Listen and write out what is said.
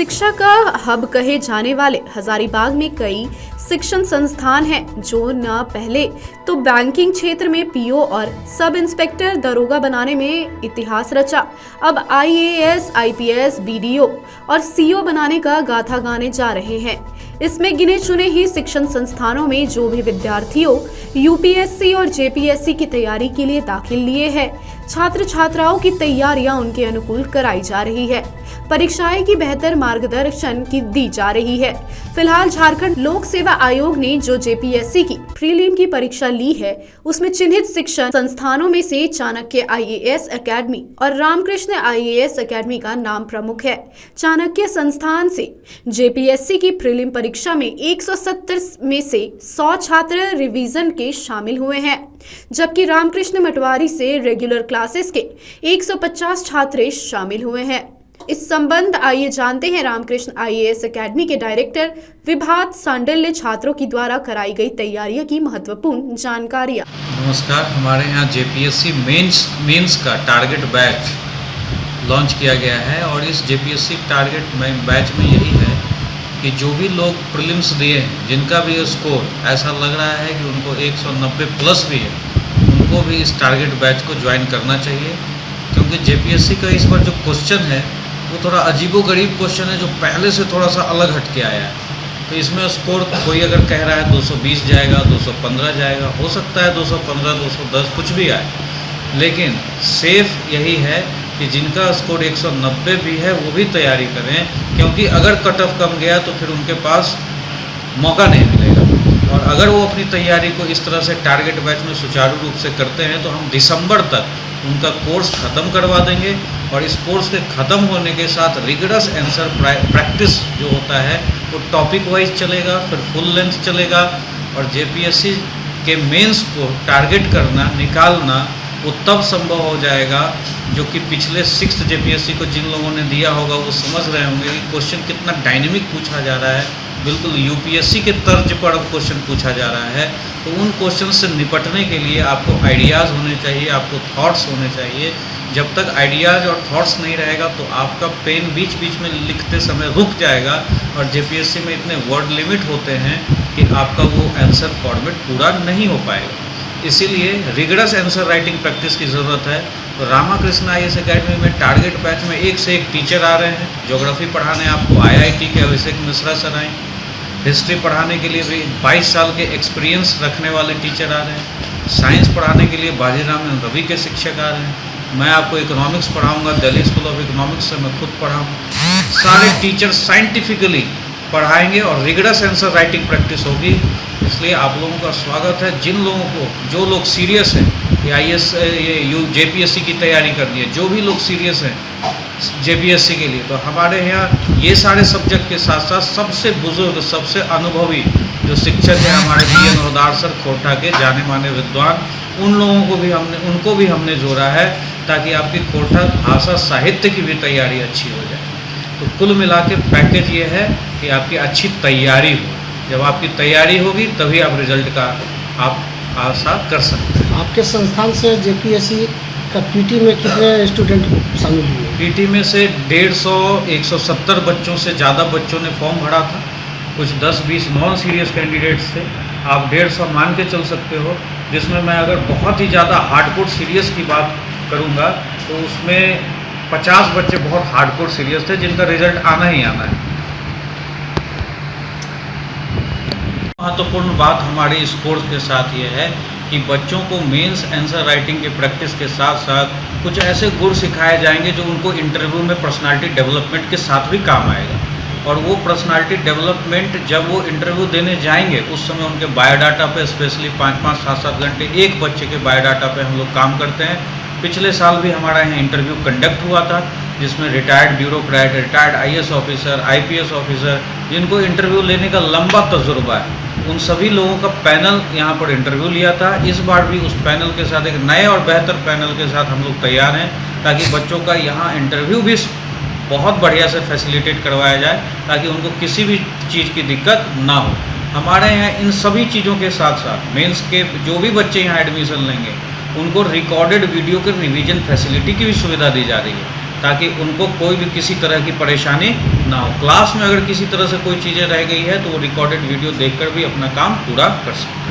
शिक्षा का हब कहे जाने वाले हजारीबाग में कई शिक्षण संस्थान हैं जो न पहले तो बैंकिंग क्षेत्र में पीओ और सब इंस्पेक्टर दरोगा बनाने में इतिहास रचा, अब आईएएस, आईपीएस, बीडीओ और सीओ बनाने का गाथा गाने जा रहे हैं। इसमें गिने चुने ही शिक्षण संस्थानों में जो भी विद्यार्थियों यूपीएससी और जेपीएससी की तैयारी के लिए दाखिल लिए हैं, छात्र छात्राओं की तैयारियां उनके अनुकूल कराई जा रही है। परीक्षाएं की बेहतर मार्गदर्शन की दी जा रही है। फिलहाल झारखंड लोक सेवा आयोग ने जो जेपीएससी की प्रीलिम की परीक्षा ली है, उसमें चिन्हित शिक्षण संस्थानों में से चाणक्य आईएएस एकेडमी और रामकृष्ण आईएएस एकेडमी का नाम प्रमुख है। चाणक्य संस्थान से जेपीएससी की प्रीलिम परीक्षा में 170 में से 100 छात्र रिवीजन के शामिल हुए हैं, जबकि रामकृष्ण मटवारी से रेगुलर क्लासेस के 150 छात्र शामिल हुए हैं। इस संबंध आइए जानते हैं रामकृष्ण आईएएस एकेडमी के डायरेक्टर विभात सांडल्य छात्रों की द्वारा कराई गई तैयारियों की महत्वपूर्ण जानकारियां। नमस्कार, हमारे यहाँ जेपीएससी मेंस का टारगेट बैच लॉन्च किया गया है और इस जेपीएससी टारगेट बैच में यही है कि जो भी लोग प्रीलिम्स दिए हैं, जिनका भी स्कोर ऐसा लग रहा है कि उनको 190 प्लस भी है, उनको भी इस टारगेट बैच को ज्वाइन करना चाहिए। क्योंकि जेपीएससी का इस बार जो क्वेश्चन है वो थोड़ा अजीबोगरीब क्वेश्चन है, जो पहले से थोड़ा सा अलग हट के आया है। तो इसमें स्कोर कोई अगर कह रहा है 220 जाएगा, 215 जाएगा, हो सकता है 215, 210 कुछ भी आए, लेकिन सेफ यही है कि जिनका स्कोर 190 भी है वो भी तैयारी करें, क्योंकि अगर कट ऑफ कम गया तो फिर उनके पास मौका नहीं मिलेगा। और अगर वो अपनी तैयारी को इस तरह से टारगेट बैच में सुचारू रूप से करते हैं तो हम दिसंबर तक उनका कोर्स ख़त्म करवा देंगे और इस कोर्स के ख़त्म होने के साथ रिगरस आंसर प्रैक्टिस जो होता है वो टॉपिक वाइज चलेगा, फिर फुल लेंथ चलेगा। और जेपीएससी के मेंस को टारगेट करना, निकालना वो तब संभव हो जाएगा जो कि पिछले 6th जेपीएससी को जिन लोगों ने दिया होगा वो समझ रहे होंगे कि क्वेश्चन कितना डायनेमिक पूछा जा रहा है, बिल्कुल यूपीएससी के तर्ज पर अब क्वेश्चन पूछा जा रहा है। तो उन क्वेश्चन से निपटने के लिए आपको आइडियाज़ होने चाहिए, आपको थॉट्स होने चाहिए। जब तक आइडियाज़ और थॉट्स नहीं रहेगा तो आपका पेन बीच बीच में लिखते समय रुक जाएगा और जेपीएससी में इतने वर्ड लिमिट होते हैं कि आपका वो आंसर फॉर्मेट पूरा नहीं हो पाएगा। इसीलिए रिगरस आंसर राइटिंग प्रैक्टिस की ज़रूरत है। तो रामकृष्ण आईएएस एकेडमी में टारगेट बैच में एक से एक टीचर आ रहे हैं। ज्योग्राफी पढ़ाने आपको आईआईटी के अभिषेक मिश्रा सर आए, हिस्ट्री पढ़ाने के लिए भी 22 साल के एक्सपीरियंस रखने वाले टीचर आ रहे हैं, साइंस पढ़ाने के लिए बाजीराम रवि के शिक्षक आ रहे हैं, मैं आपको इकोनॉमिक्स पढ़ाऊँगा, दिल्ली स्कूल ऑफ इकोनॉमिक्स से मैं खुद पढ़ाऊँगा। सारे टीचर साइंटिफिकली पढ़ाएंगे और रिगरस आंसर राइटिंग प्रैक्टिस होगी। इसलिए आप लोगों का स्वागत है। जिन लोगों को, जो लोग सीरियस हैं कि आईएएस जेपीएससी की तैयारी करनी है, जो भी लोग सीरियस हैं जेपीएससी के लिए, तो हमारे यहाँ ये सारे सब्जेक्ट के साथ साथ सबसे बुजुर्ग, सबसे अनुभवी जो शिक्षक हैं हमारे बीएन रोदार सर, खोरठा के जाने माने विद्वान, उन लोगों को भी हमने जोड़ा है ताकि आपकी खोरठा भाषा साहित्य की भी तैयारी अच्छी हो जाए। तो कुल मिला के पैकेज ये है कि आपकी अच्छी तैयारी हो। जब आपकी तैयारी होगी तभी आप रिजल्ट का आप आशा कर सकते हैं। आपके संस्थान से जेपीएससी का पीटी में कितने स्टूडेंट शामिल हुए? पीटी में से 150, 170 बच्चों से ज़्यादा बच्चों ने फॉर्म भरा था। कुछ 10-20 नॉन सीरियस कैंडिडेट्स थे। आप 150 मान के चल सकते हो, जिसमें मैं अगर बहुत ही ज़्यादा हार्डकोर सीरियस की बात करूँगा तो उसमें 50 बच्चे बहुत हार्डकोर सीरियस थे, जिनका रिजल्ट आना ही आना है। महत्वपूर्ण बात हमारे इस कोर्स के साथ ये है कि बच्चों को मेंस आंसर राइटिंग के प्रैक्टिस के साथ साथ कुछ ऐसे गुण सिखाए जाएंगे जो उनको इंटरव्यू में पर्सनालिटी डेवलपमेंट के साथ भी काम आएगा। और वो पर्सनालिटी डेवलपमेंट जब वो इंटरव्यू देने जाएंगे उस समय उनके बायोडाटा पे स्पेशली 5-5, 7-7 घंटे एक बच्चे के बायोडाटा पे हम लोग काम करते हैं। पिछले साल भी हमारा यहाँ इंटरव्यू कंडक्ट हुआ था, जिसमें retired bureaucrat, retired IAS officer, IPS officer, जिनको इंटरव्यू लेने का लंबा तजुर्बा है, उन सभी लोगों का पैनल यहाँ पर इंटरव्यू लिया था। इस बार भी उस पैनल के साथ, एक नए और बेहतर पैनल के साथ हम लोग तैयार हैं ताकि बच्चों का यहाँ इंटरव्यू भी बहुत बढ़िया से फैसिलिटेट करवाया जाए ताकि उनको किसी भी चीज़ की दिक्कत ना हो। हमारे यहाँ इन सभी चीज़ों के साथ साथ मेंस के जो भी बच्चे यहाँ एडमिशन लेंगे उनको रिकॉर्डेड वीडियो के रिवीजन फैसिलिटी की भी सुविधा दी जा रही है ताकि उनको कोई भी किसी तरह की परेशानी ना हो। क्लास में अगर किसी तरह से कोई चीज़ें रह गई है तो वो रिकॉर्डेड वीडियो देखकर भी अपना काम पूरा कर सकते हैं।